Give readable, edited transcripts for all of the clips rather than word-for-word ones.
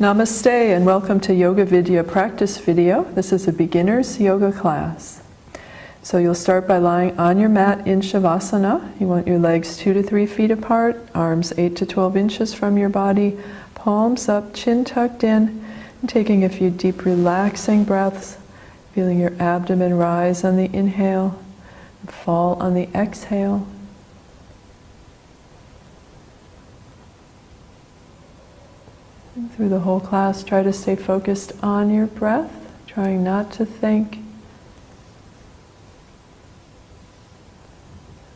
Namaste and welcome to Yoga Vidya practice video. This is a beginner's yoga class. So you'll start by lying on your mat in Shavasana. You want your legs 2 to 3 feet apart, arms 8 to 12 inches from your body, palms up, chin tucked in, and taking a few deep relaxing breaths, feeling your abdomen rise on the inhale and fall on the exhale. Through the whole class, try to stay focused on your breath, trying not to think.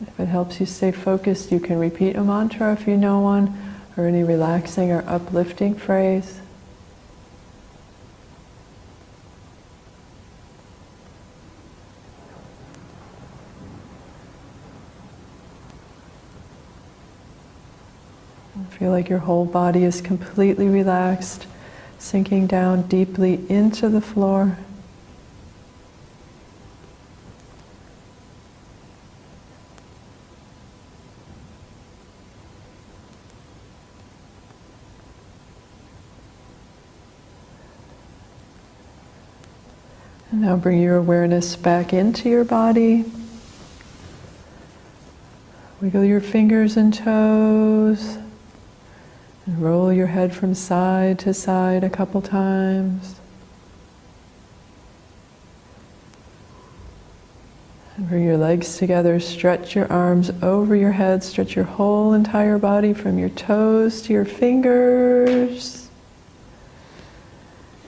If it helps you stay focused, you can repeat a mantra if you know one, or any relaxing or uplifting phrase. Feel like your whole body is completely relaxed, sinking down deeply into the floor. And now bring your awareness back into your body. Wiggle your fingers and toes. And roll your head from side to side a couple times. And bring your legs together, stretch your arms over your head, stretch your whole entire body from your toes to your fingers.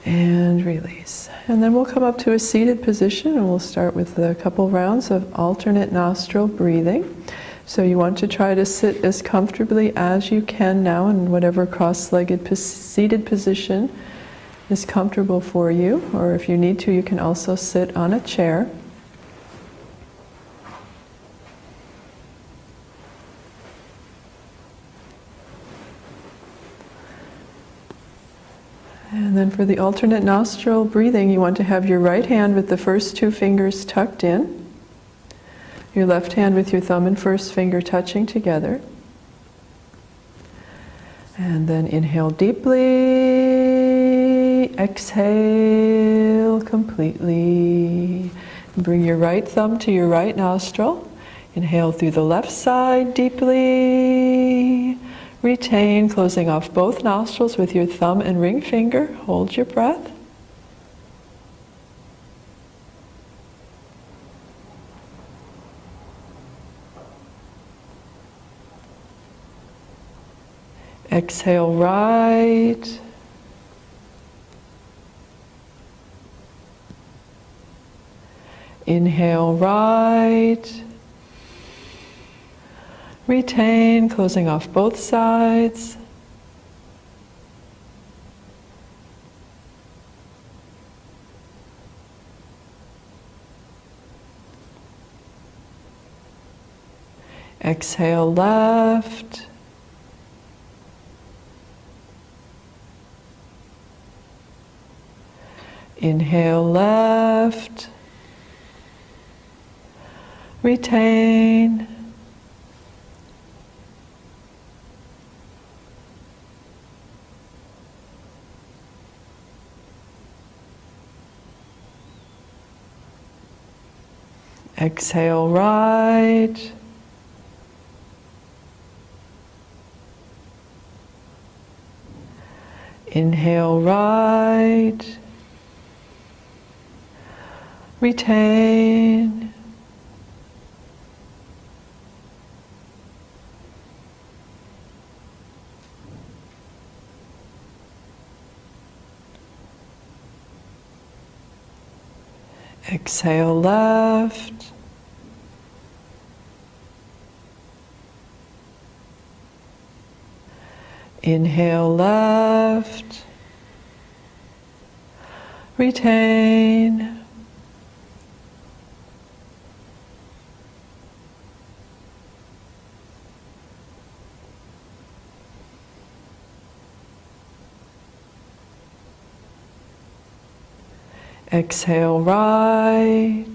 And release. And then we'll come up to a seated position and we'll start with a couple rounds of alternate nostril breathing. So you want to try to sit as comfortably as you can now in whatever cross-legged seated position is comfortable for you, or if you need to, you can also sit on a chair. And then for the alternate nostril breathing, you want to have your right hand with the first 2 fingers tucked in. Your left hand with your thumb and first finger touching together. And then inhale deeply, exhale completely. And bring your right thumb to your right nostril. Inhale through the left side deeply. Retain, closing off both nostrils with your thumb and ring finger. Hold your breath. Exhale right. Inhale right. Retain, closing off both sides. Exhale left. Inhale left, retain, exhale right, inhale right, retain, exhale left, inhale left, retain, exhale right,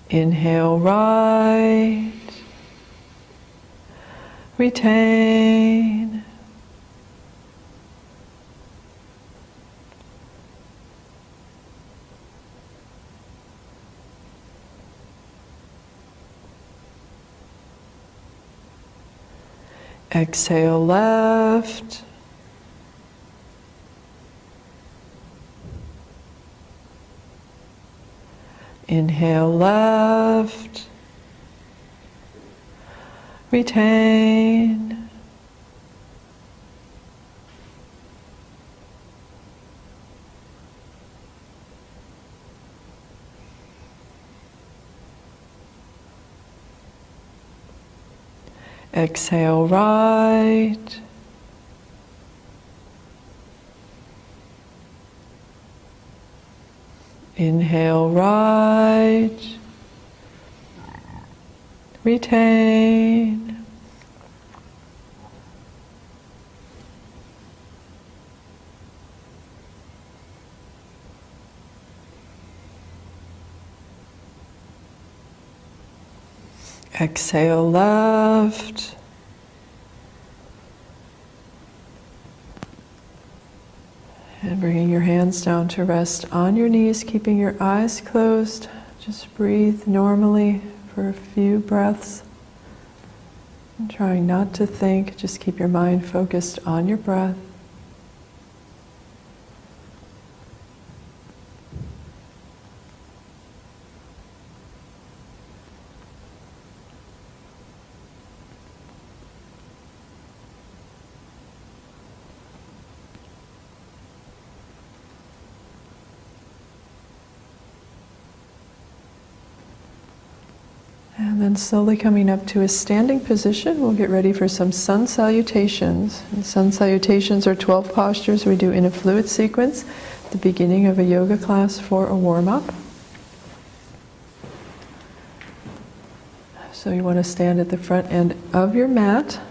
inhale right, retain. Exhale left. Inhale left. Retain. Exhale right. Inhale right. Retain. Exhale left. And bringing your hands down to rest on your knees, keeping your eyes closed. Just breathe normally for a few breaths. And trying not to think, just keep your mind focused on your breath. And then slowly coming up to a standing position, we'll get ready for some sun salutations. And sun salutations are 12 postures we do in a fluid sequence at the beginning of a yoga class for a warm-up. So you want to stand at the front end of your mat,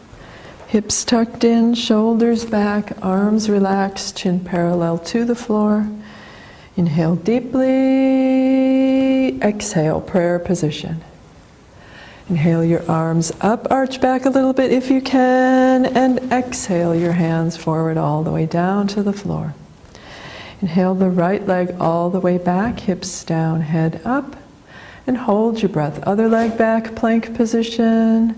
hips tucked in, shoulders back, arms relaxed, chin parallel to the floor. Inhale deeply, exhale, prayer position. Inhale your arms up, arch back a little bit if you can, and exhale your hands forward all the way down to the floor. Inhale the right leg all the way back, hips down, head up, and hold your breath. Other leg back, plank position.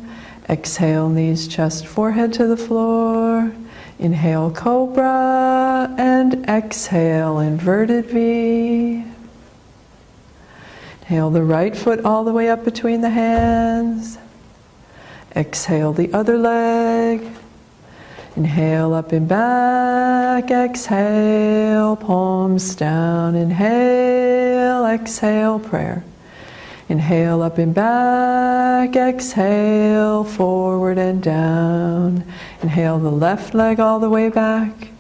Exhale, knees, chest, forehead to the floor. Inhale, cobra, and exhale, inverted V. Inhale the right foot all the way up between the hands. Exhale the other leg. Inhale up and back. Exhale, palms down. Inhale, exhale, prayer. Inhale up and back. Exhale, forward and down. Inhale the left leg all the way back.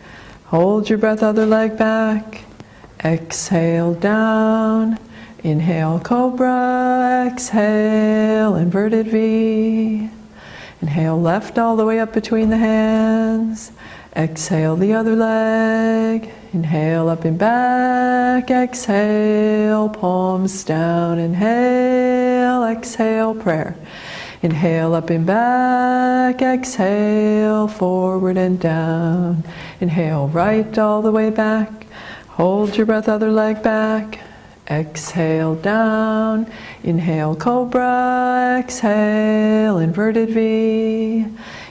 Hold your breath, other leg back. Exhale down. Inhale, cobra, exhale, inverted V. Inhale, left all the way up between the hands. Exhale, the other leg. Inhale, up and back. Exhale, palms down. Inhale, exhale, prayer. Inhale, up and back. Exhale, forward and down. Inhale, right all the way back. Hold your breath, other leg back. Exhale down, inhale cobra, exhale inverted V.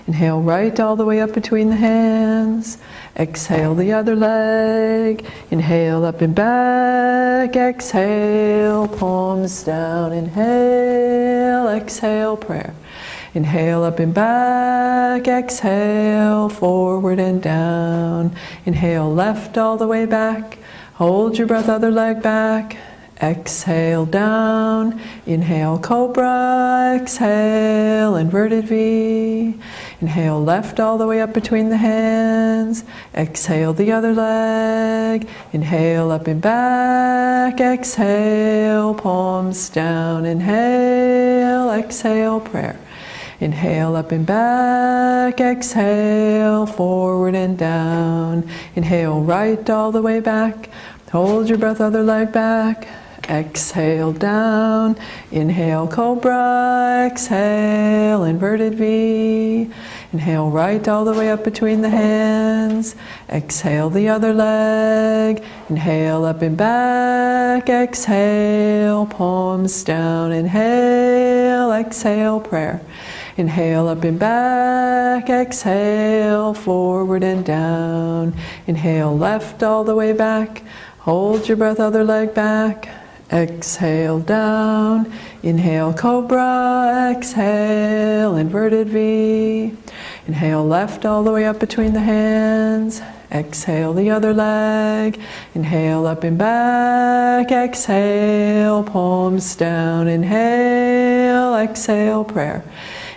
Inhale right all the way up between the hands. Exhale the other leg. Inhale up and back. Exhale, palms down. Inhale, exhale, prayer. Inhale up and back. Exhale, forward and down. Inhale left all the way back. Hold your breath, other leg back. Exhale down, inhale cobra, exhale inverted V. Inhale left all the way up between the hands. Exhale the other leg. Inhale up and back. Exhale, palms down. Inhale, exhale, prayer. Inhale up and back. Exhale, forward and down. Inhale right all the way back. Hold your breath, other leg back. Exhale down, inhale cobra, exhale inverted V. Inhale right all the way up between the hands. Exhale the other leg. Inhale up and back. Exhale, palms down. Inhale, exhale, prayer. Inhale up and back. Exhale, forward and down. Inhale left all the way back. Hold your breath, other leg back. Exhale down. Inhale cobra. Exhale inverted V. Inhale left all the way up between the hands. Exhale the other leg. Inhale up and back. Exhale, palms down. Inhale, exhale, prayer.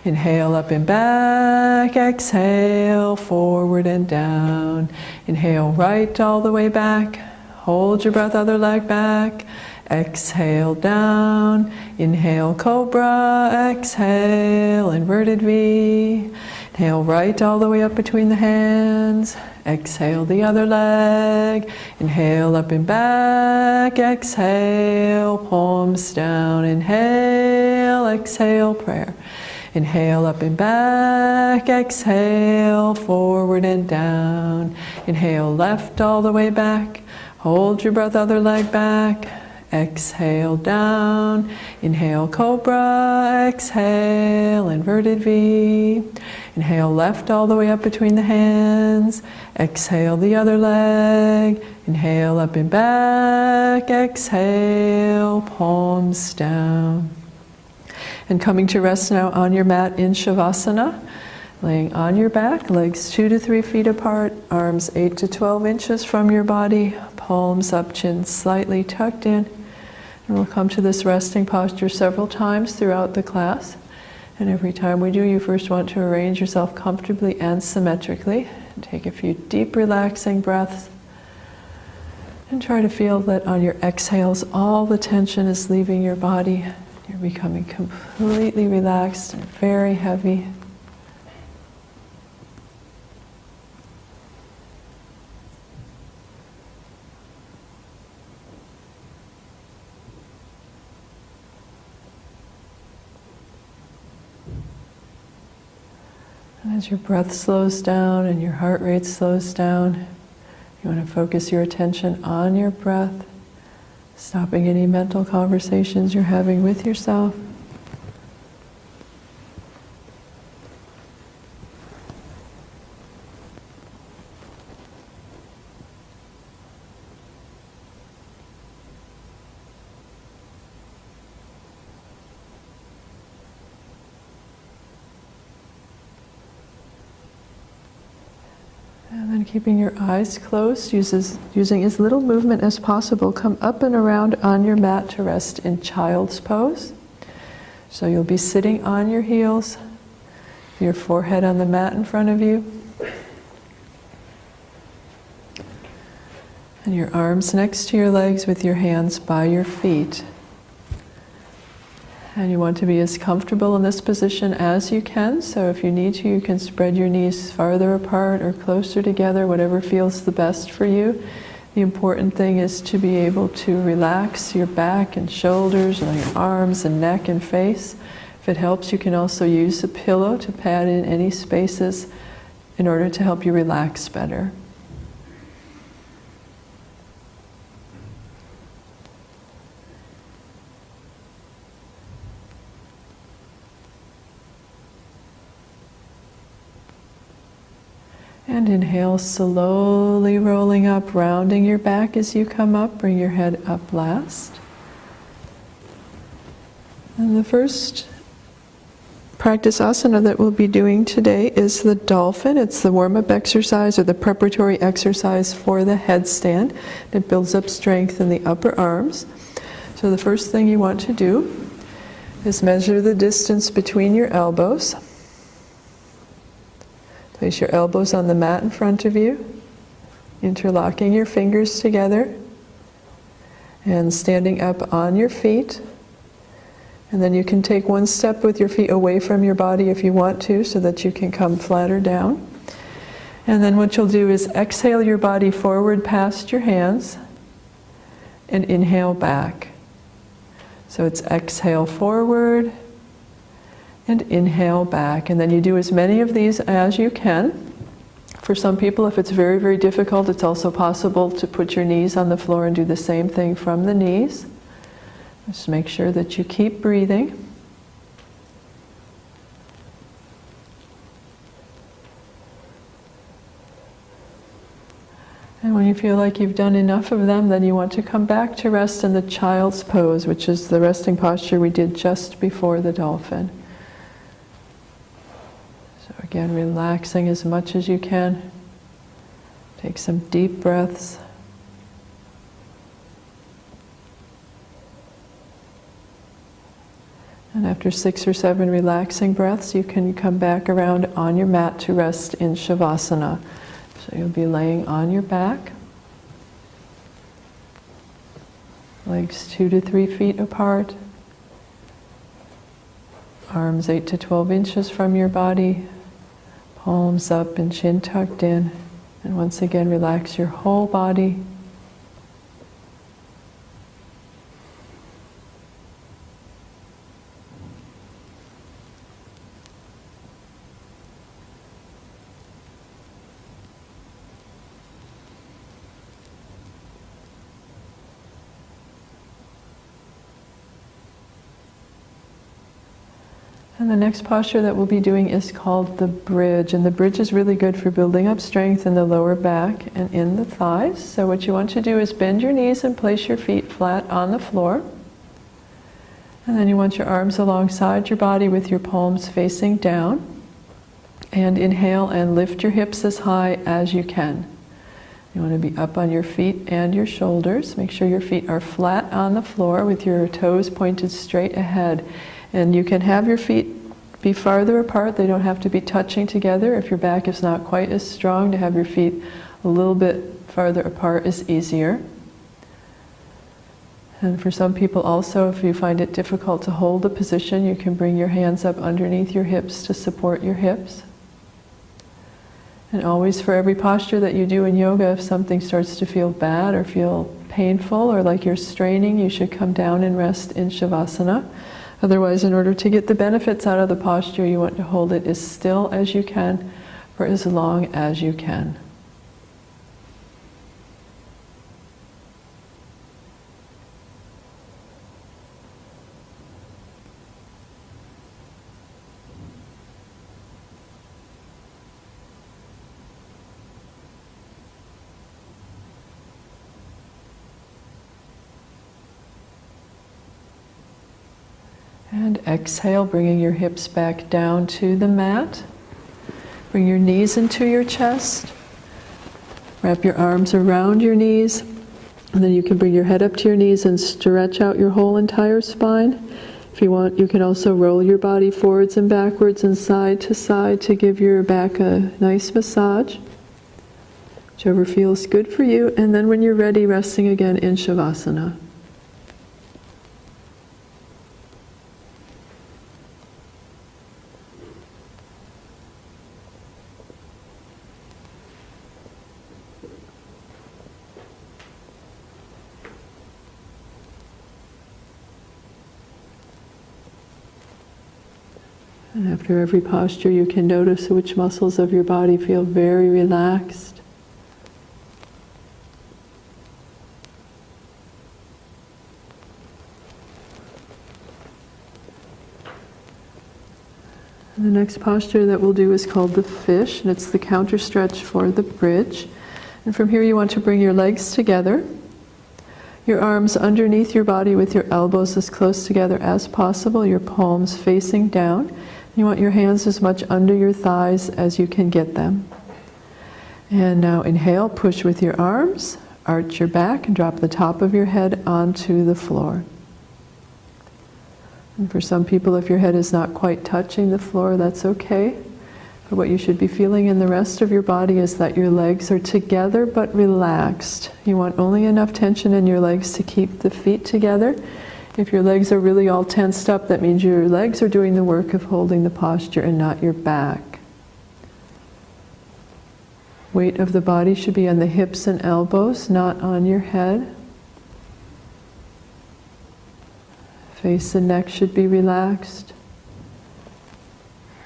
Inhale up and back. Exhale, forward and down. Inhale right all the way back. Hold your breath, other leg back. Exhale down. Inhale cobra. Exhale inverted V. Inhale right all the way up between the hands. Exhale the other leg. Inhale up and back. Exhale, palms down. Inhale, exhale, prayer. Inhale up and back. Exhale, forward and down. Inhale left all the way back. Hold your breath, other leg back. Exhale down. Inhale cobra. Exhale inverted V. Inhale left all the way up between the hands. Exhale the other leg. Inhale up and back. Exhale, palms down. And coming to rest now on your mat in Shavasana. Laying on your back, legs 2 to 3 feet apart, arms 8 to 12 inches from your body, palms up, chin slightly tucked in. And we'll come to this resting posture several times throughout the class. And every time we do, you first want to arrange yourself comfortably and symmetrically. And take a few deep relaxing breaths. And try to feel that on your exhales, all the tension is leaving your body. You're becoming completely relaxed and very heavy. And as your breath slows down and your heart rate slows down, you want to focus your attention on your breath, stopping any mental conversations you're having with yourself. And then keeping your eyes closed, using as little movement as possible, come up and around on your mat to rest in child's pose. So you'll be sitting on your heels, your forehead on the mat in front of you, and your arms next to your legs with your hands by your feet. And you want to be as comfortable in this position as you can, so if you need to, you can spread your knees farther apart or closer together, whatever feels the best for you. The important thing is to be able to relax your back and shoulders and your arms and neck and face. If it helps, you can also use a pillow to pad in any spaces in order to help you relax better. And inhale, slowly rolling up, rounding your back as you come up. Bring your head up last. And the first practice asana that we'll be doing today is the dolphin. It's the warm-up exercise or the preparatory exercise for the headstand. It builds up strength in the upper arms. So the first thing you want to do is measure the distance between your elbows. Place your elbows on the mat in front of you, interlocking your fingers together and standing up on your feet. And then you can take one step with your feet away from your body if you want to, so that you can come flatter down. And then what you'll do is exhale your body forward past your hands and inhale back. So it's exhale forward And inhale back. And then you do as many of these as you can. For some people, if it's very, very difficult, it's also possible to put your knees on the floor and do the same thing from the knees. Just make sure that you keep breathing. And when you feel like you've done enough of them, then you want to come back to rest in the child's pose, which is the resting posture we did just before the dolphin. So again, relaxing as much as you can. Take some deep breaths. And after 6 or 7 relaxing breaths, you can come back around on your mat to rest in Shavasana. So you'll be laying on your back, legs 2 to 3 feet apart, arms 8 to 12 inches from your body, palms up and chin tucked in. And once again, relax your whole body. And the next posture that we'll be doing is called the bridge. And the bridge is really good for building up strength in the lower back and in the thighs. So what you want to do is bend your knees and place your feet flat on the floor. And then you want your arms alongside your body with your palms facing down. And inhale and lift your hips as high as you can. You want to be up on your feet and your shoulders. Make sure your feet are flat on the floor with your toes pointed straight ahead. And you can have your feet be farther apart. They don't have to be touching together. If your back is not quite as strong, to have your feet a little bit farther apart is easier. And for some people also, if you find it difficult to hold the position, you can bring your hands up underneath your hips to support your hips. And always, for every posture that you do in yoga, if something starts to feel bad or feel painful or like you're straining, you should come down and rest in Shavasana. Otherwise, in order to get the benefits out of the posture, you want to hold it as still as you can for as long as you can. And exhale, bringing your hips back down to the mat. Bring your knees into your chest. Wrap your arms around your knees. And then you can bring your head up to your knees and stretch out your whole entire spine. If you want, you can also roll your body forwards and backwards and side to give your back a nice massage. Whichever feels good for you. And then when you're ready, resting again in Shavasana. And after every posture, you can notice which muscles of your body feel very relaxed. And the next posture that we'll do is called the fish, and it's the counter stretch for the bridge. And from here you want to bring your legs together, your arms underneath your body with your elbows as close together as possible, your palms facing down. You want your hands as much under your thighs as you can get them. And now inhale, push with your arms, arch your back, and drop the top of your head onto the floor. And for some people, if your head is not quite touching the floor, that's okay. But what you should be feeling in the rest of your body is that your legs are together but relaxed. You want only enough tension in your legs to keep the feet together. If your legs are really all tensed up, that means your legs are doing the work of holding the posture and not your back. Weight of the body should be on the hips and elbows, not on your head. Face and neck should be relaxed.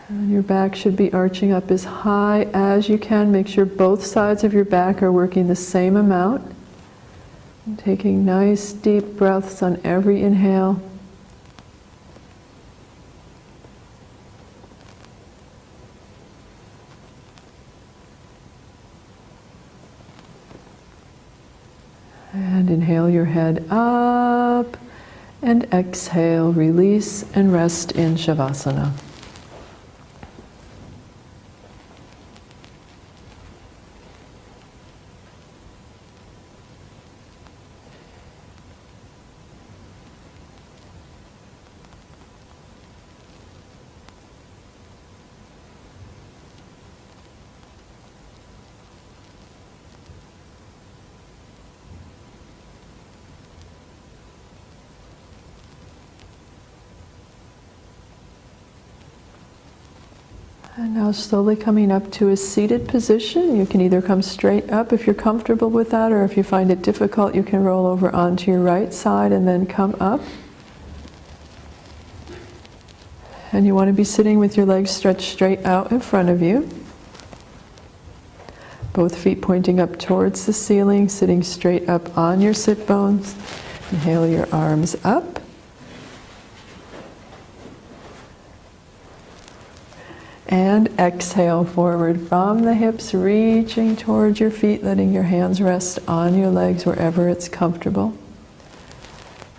And your back should be arching up as high as you can. Make sure both sides of your back are working the same amount. And taking nice deep breaths on every inhale. And inhale your head up, and exhale, release and rest in Shavasana. And now slowly coming up to a seated position. You can either come straight up if you're comfortable with that, or if you find it difficult, you can roll over onto your right side and then come up. And you want to be sitting with your legs stretched straight out in front of you. Both feet pointing up towards the ceiling, sitting straight up on your sit bones. Inhale your arms up. And exhale forward from the hips, reaching towards your feet, letting your hands rest on your legs wherever it's comfortable.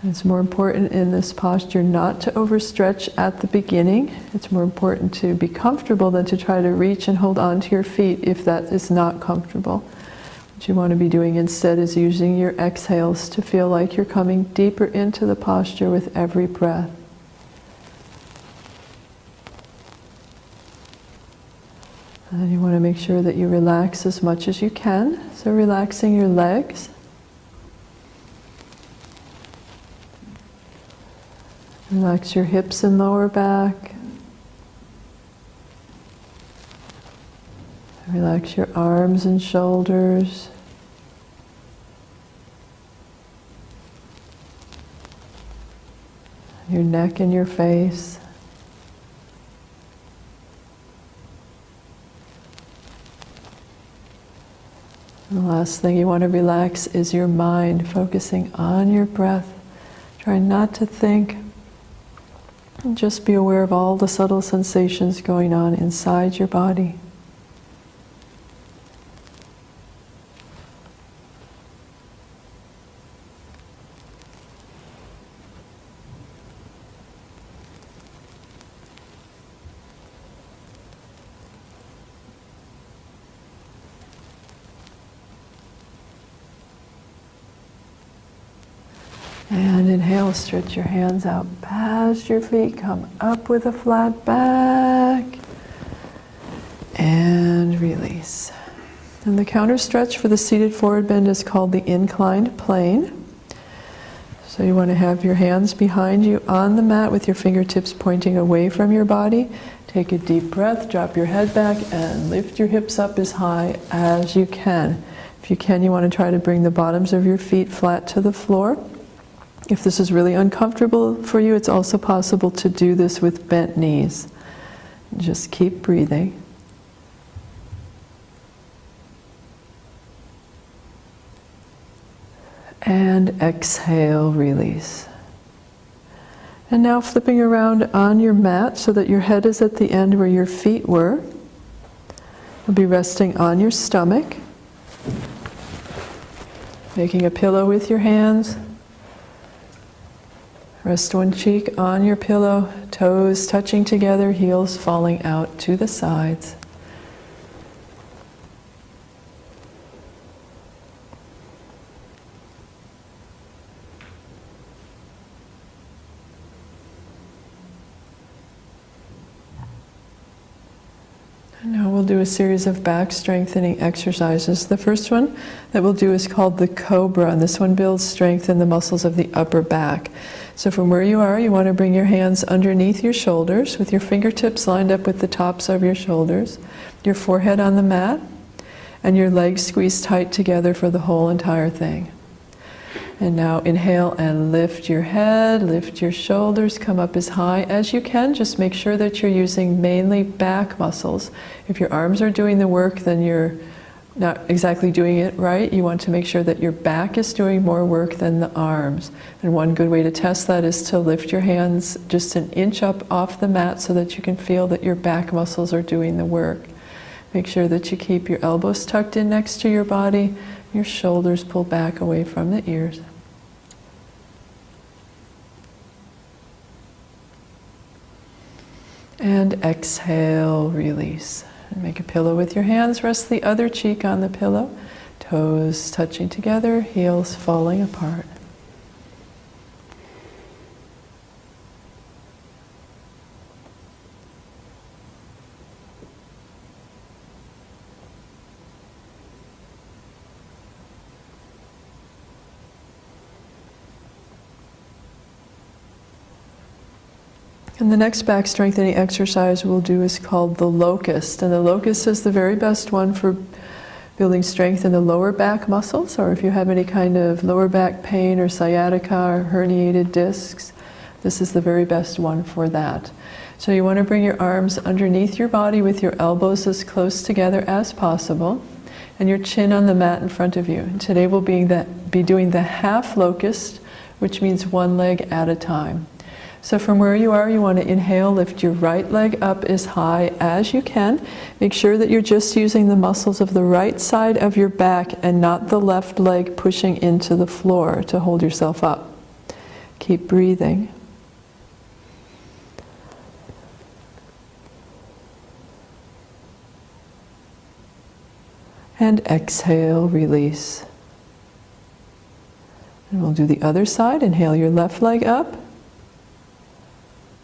And it's more important in this posture not to overstretch at the beginning. It's more important to be comfortable than to try to reach and hold on to your feet if that is not comfortable. What you want to be doing instead is using your exhales to feel like you're coming deeper into the posture with every breath. And then you want to make sure that you relax as much as you can. So relaxing your legs. Relax your hips and lower back. Relax your arms and shoulders. Your neck and your face. And the last thing you want to relax is your mind, focusing on your breath. Try not to think. And just be aware of all the subtle sensations going on inside your body. And inhale, stretch your hands out past your feet, come up with a flat back, and release. And the counter stretch for the seated forward bend is called the inclined plane. So you want to have your hands behind you on the mat with your fingertips pointing away from your body. Take a deep breath, drop your head back, and lift your hips up as high as you can. If you can, you want to try to bring the bottoms of your feet flat to the floor. If this is really uncomfortable for you, it's also possible to do this with bent knees. Just keep breathing. And exhale, release. And now flipping around on your mat so that your head is at the end where your feet were. You'll be resting on your stomach. Making a pillow with your hands. Rest one cheek on your pillow, toes touching together, heels falling out to the sides. And now we'll do a series of back strengthening exercises. The first one that we'll do is called the Cobra, and this one builds strength in the muscles of the upper back. So from where you are, you want to bring your hands underneath your shoulders with your fingertips lined up with the tops of your shoulders, your forehead on the mat, and your legs squeezed tight together for the whole entire thing. And now inhale and lift your head, lift your shoulders, come up as high as you can. Just make sure that you're using mainly back muscles. If your arms are doing the work, then you're not exactly doing it right. You want to make sure that your back is doing more work than the arms. And one good way to test that is to lift your hands just an inch up off the mat so that you can feel that your back muscles are doing the work. Make sure that you keep your elbows tucked in next to your body, your shoulders pulled back away from the ears. And exhale, release. And make a pillow with your hands. Rest the other cheek on the pillow. Toes touching together, heels falling apart. And the next back strengthening exercise we'll do is called the locust. And the locust is the very best one for building strength in the lower back muscles, or if you have any kind of lower back pain or sciatica or herniated discs, this is the very best one for that. So you want to bring your arms underneath your body with your elbows as close together as possible, and your chin on the mat in front of you. And today we'll be doing the half locust, which means one leg at a time. So from where you are, you want to inhale, lift your right leg up as high as you can. Make sure that you're just using the muscles of the right side of your back and not the left leg pushing into the floor to hold yourself up. Keep breathing. And exhale, release. And we'll do the other side. Inhale your left leg up.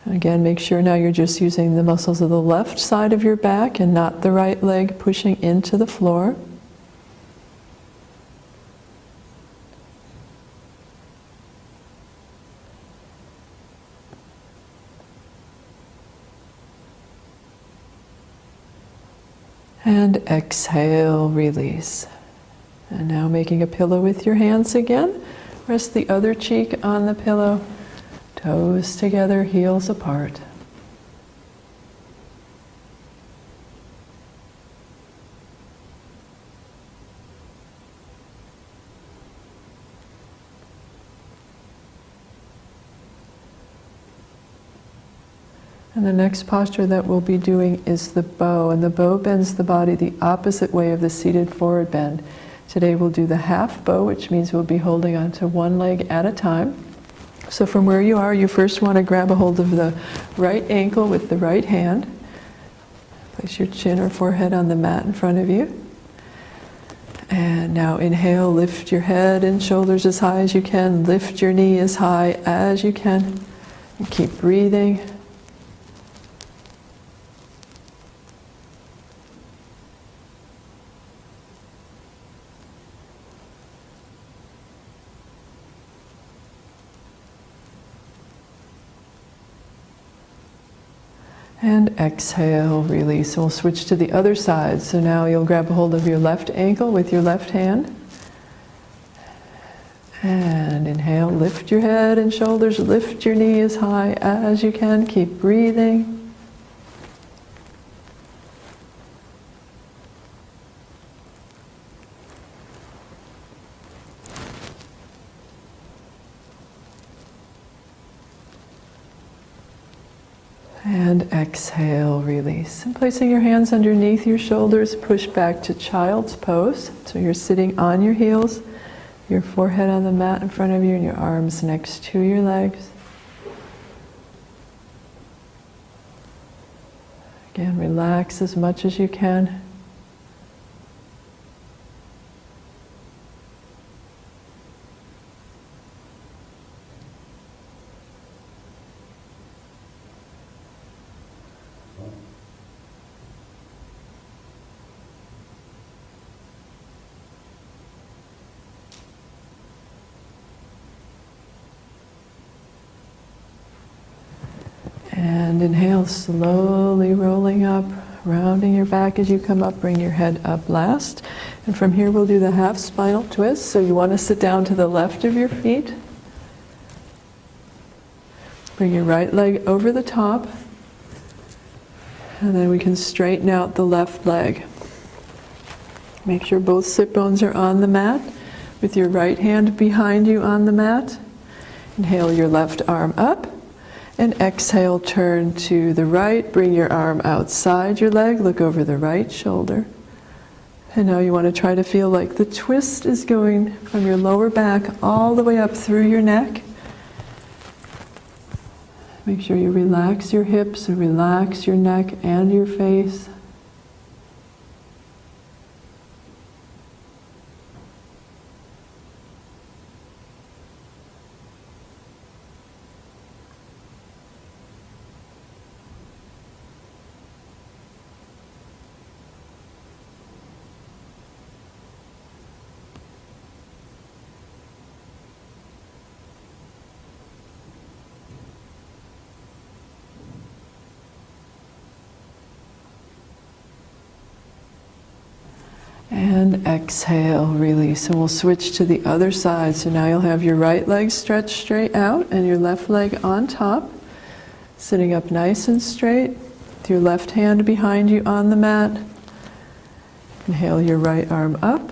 And again, make sure now you're just using the muscles of the left side of your back and not the right leg pushing into the floor. And exhale, release. And now making a pillow with your hands again. Rest the other cheek on the pillow. Toes together, heels apart. And the next posture that we'll be doing is the bow. And the bow bends the body the opposite way of the seated forward bend. Today we'll do the half bow, which means we'll be holding on to one leg at a time. So from where you are, you first want to grab a hold of the right ankle with the right hand. Place your chin or forehead on the mat in front of you. And now inhale, lift your head and shoulders as high as you can. Lift your knee as high as you can. And keep breathing. And exhale, release. And we'll switch to the other side. So now you'll grab a hold of your left ankle with your left hand. And inhale, lift your head and shoulders, lift your knee as high as you can. Keep breathing. And exhale, release. And placing your hands underneath your shoulders, push back to child's pose. So you're sitting on your heels, your forehead on the mat in front of you, and your arms next to your legs. Again, relax as much as you can. And inhale, slowly rolling up, rounding your back as you come up, bring your head up last. And from here we'll do the half spinal twist. So you want to sit down to the left of your feet. Bring your right leg over the top. And then we can straighten out the left leg. Make sure both sit bones are on the mat, with your right hand behind you on the mat. Inhale your left arm up. And exhale, turn to the right, bring your arm outside your leg, look over the right shoulder. And now you want to try to feel like the twist is going from your lower back all the way up through your neck. Make sure you relax your hips and relax your neck and your face. And exhale, release. And we'll switch to the other side. So now you'll have your right leg stretched straight out and your left leg on top, sitting up nice and straight, with your left hand behind you on the mat. Inhale your right arm up.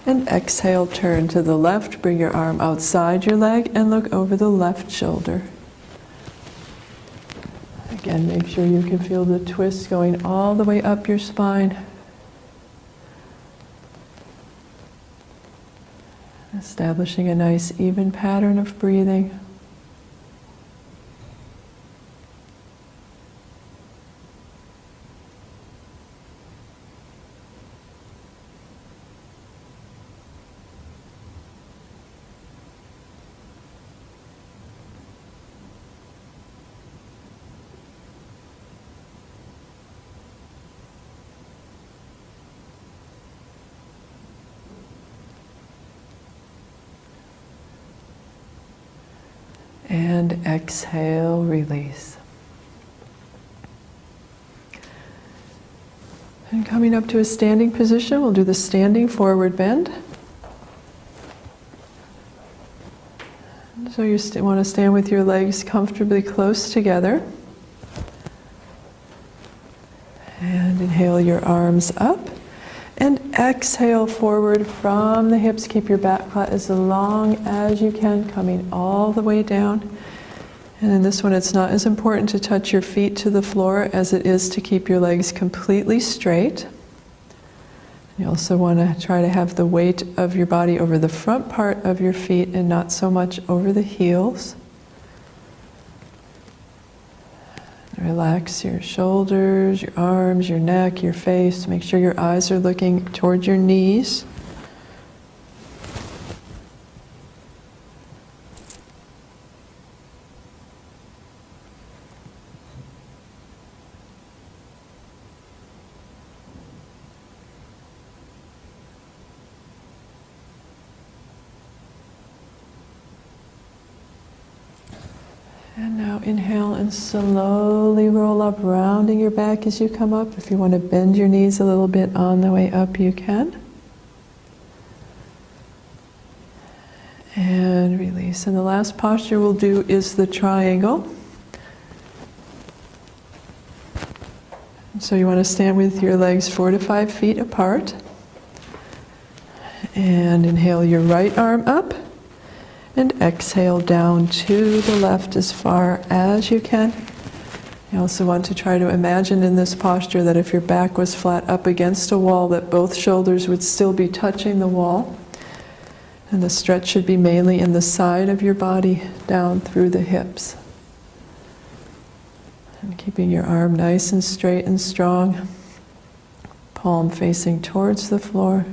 And exhale, turn to the left, bring your arm outside your leg and look over the left shoulder. Again, make sure you can feel the twist going all the way up your spine. Establishing a nice even pattern of breathing. And exhale, release. And coming up to a standing position, we'll do the standing forward bend. So you want to stand with your legs comfortably close together. And inhale your arms up. And exhale forward from the hips. Keep your back flat as long as you can, coming all the way down. And in this one, it's not as important to touch your feet to the floor as it is to keep your legs completely straight. You also want to try to have the weight of your body over the front part of your feet and not so much over the heels. Relax your shoulders, your arms, your neck, your face. Make sure your eyes are looking toward your knees. And now inhale and slowly roll up, rounding your back as you come up. If you want to bend your knees a little bit on the way up, you can. And release. And the last posture we'll do is the triangle. So you want to stand with your legs 4 to 5 feet apart. And inhale your right arm up. And exhale down to the left as far as you can. You also want to try to imagine in this posture that if your back was flat up against a wall, that both shoulders would still be touching the wall. And the stretch should be mainly in the side of your body, down through the hips. And keeping your arm nice and straight and strong, palm facing towards the floor.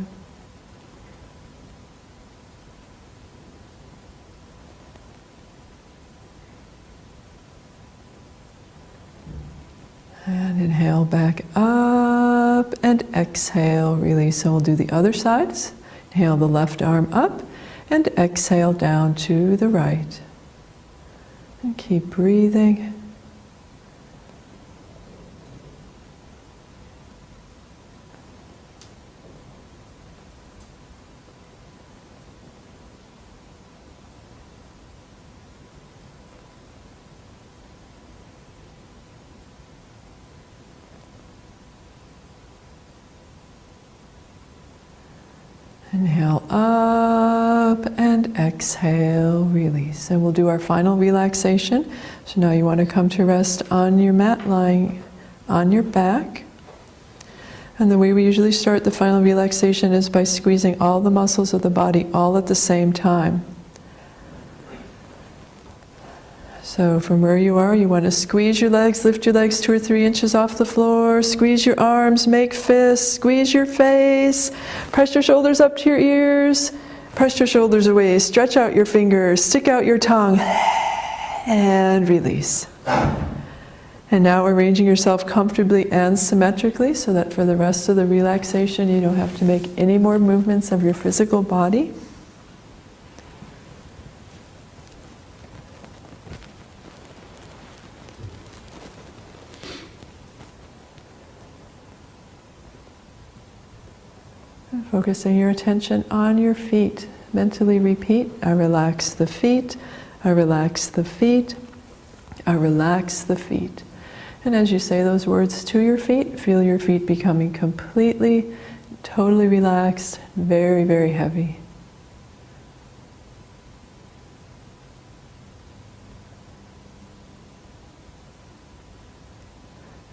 And inhale back up and exhale, release. And we'll do the other sides. Inhale the left arm up and exhale down to the right. And keep breathing. Inhale up and exhale, release. And we'll do our final relaxation. So now you want to come to rest on your mat, lying on your back. And the way we usually start the final relaxation is by squeezing all the muscles of the body all at the same time. So from where you are, you want to squeeze your legs, lift your legs 2 or 3 inches off the floor, squeeze your arms, make fists, squeeze your face, press your shoulders up to your ears, press your shoulders away, stretch out your fingers, stick out your tongue, and release. And now arranging yourself comfortably and symmetrically so that for the rest of the relaxation you don't have to make any more movements of your physical body. Focusing your attention on your feet. Mentally repeat, I relax the feet, I relax the feet, I relax the feet. And as you say those words to your feet, feel your feet becoming completely, totally relaxed, very, very heavy.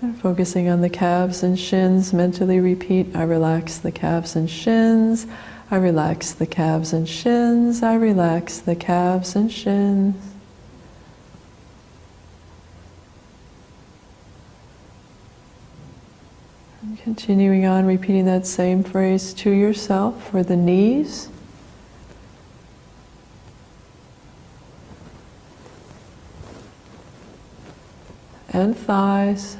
And focusing on the calves and shins, mentally repeat, I relax the calves and shins, I relax the calves and shins, I relax the calves and shins. And continuing on, repeating that same phrase to yourself for the knees. And thighs.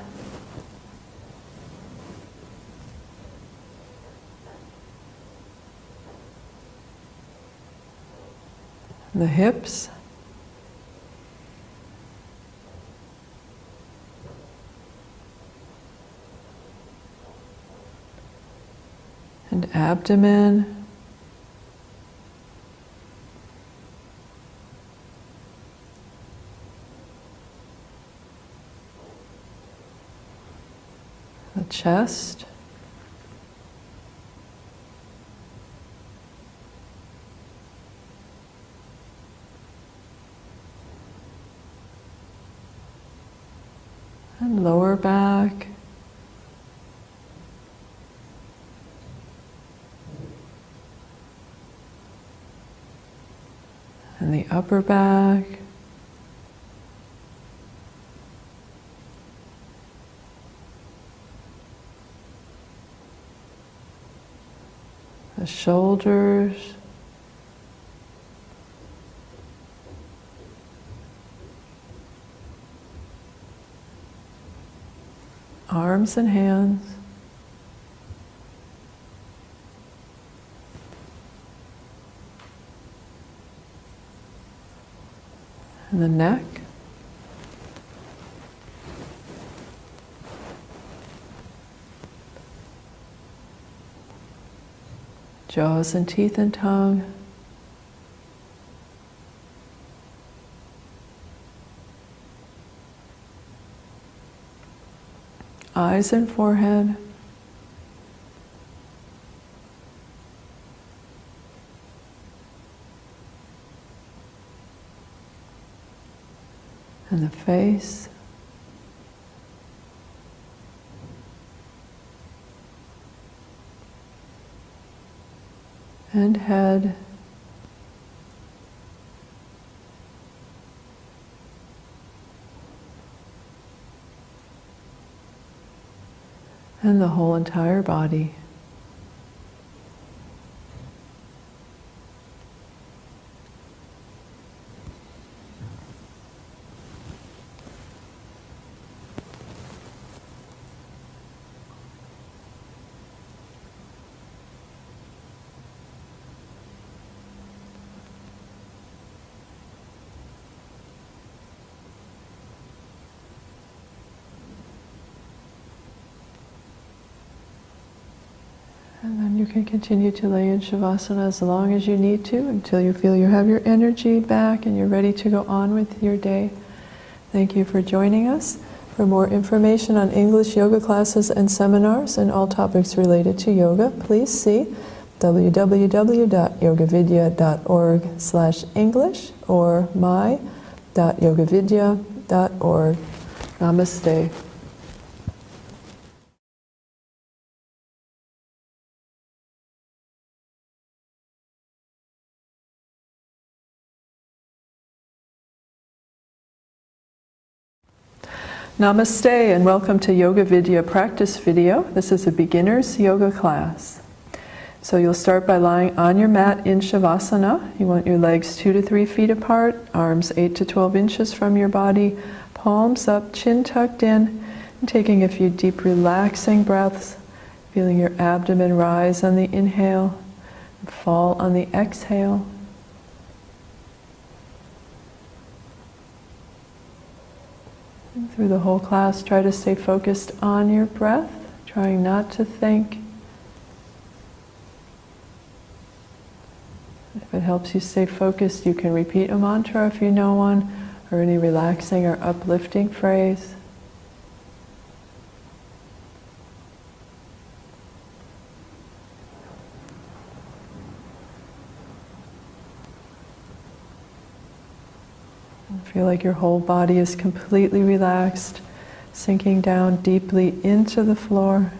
The hips, and abdomen, the chest, and lower back, and the upper back, the shoulders, arms and hands, and the neck, jaws and teeth and tongue, eyes and forehead, and the face, and head, and the whole entire body. And then you can continue to lay in Shavasana as long as you need to until you feel you have your energy back and you're ready to go on with your day. Thank you for joining us. For more information on English yoga classes and seminars and all topics related to yoga, please see www.yogavidya.org/English or my.yogavidya.org. Namaste. Namaste and welcome to Yoga Vidya practice video. This is a beginner's yoga class. So you'll start by lying on your mat in Shavasana. You want your legs 2 to 3 feet apart, arms 8 to 12 inches from your body, palms up, chin tucked in, and taking a few deep relaxing breaths, feeling your abdomen rise on the inhale and fall on the exhale. And through the whole class, try to stay focused on your breath, trying not to think. If it helps you stay focused, you can repeat a mantra if you know one, or any relaxing or uplifting phrase. Feel like your whole body is completely relaxed, sinking down deeply into the floor.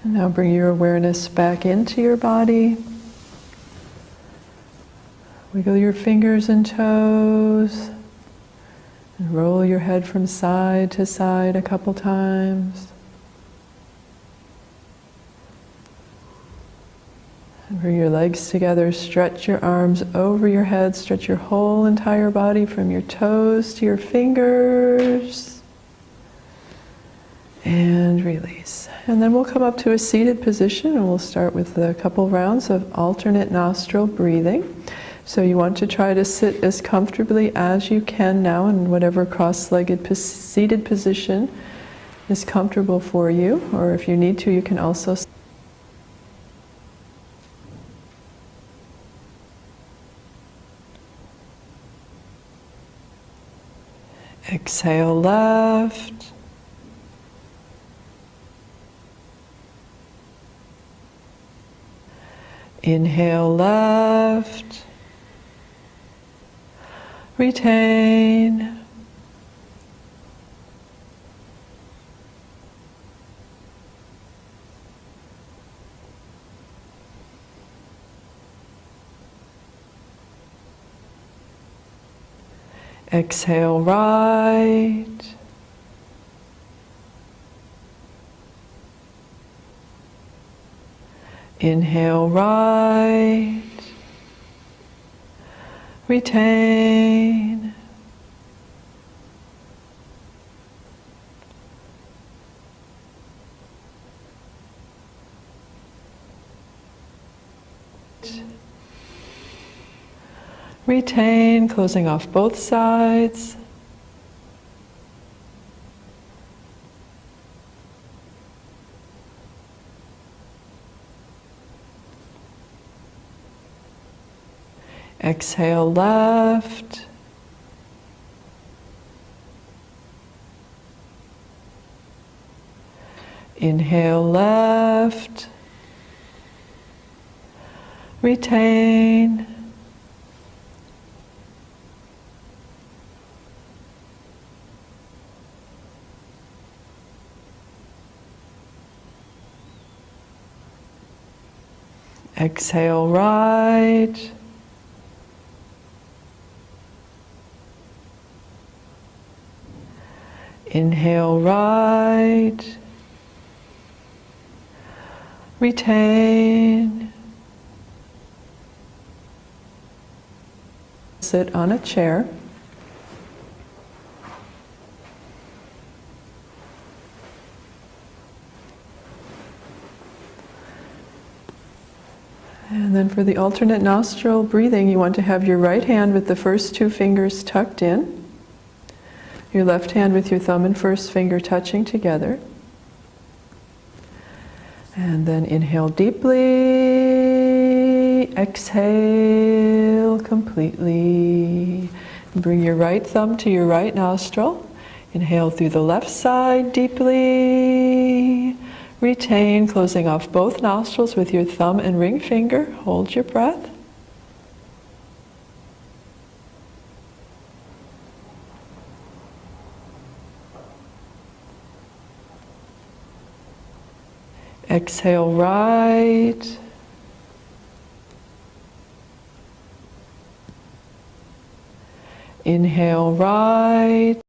And now bring your awareness back into your body. Wiggle your fingers and toes. And roll your head from side to side a couple times. And bring your legs together, stretch your arms over your head, stretch your whole entire body from your toes to your fingers. And release. And then we'll come up to a seated position and we'll start with a couple rounds of alternate nostril breathing. So you want to try to sit as comfortably as you can now in whatever cross-legged seated position is comfortable for you, or if you need to, you can also exhale left, inhale left, retain, exhale right, inhale right, retain, retain, closing off both sides. Exhale left, inhale left, retain, exhale right, inhale right, retain. Sit on a chair. And then for the alternate nostril breathing, you want to have your right hand with the first 2 fingers tucked in. Your left hand with your thumb and first finger touching together. And then inhale deeply. exhale completely. Bring your right thumb to your right nostril. Inhale through the left side deeply. Retain, closing off both nostrils with your thumb and ring finger. Hold your breath. Exhale right. Inhale right.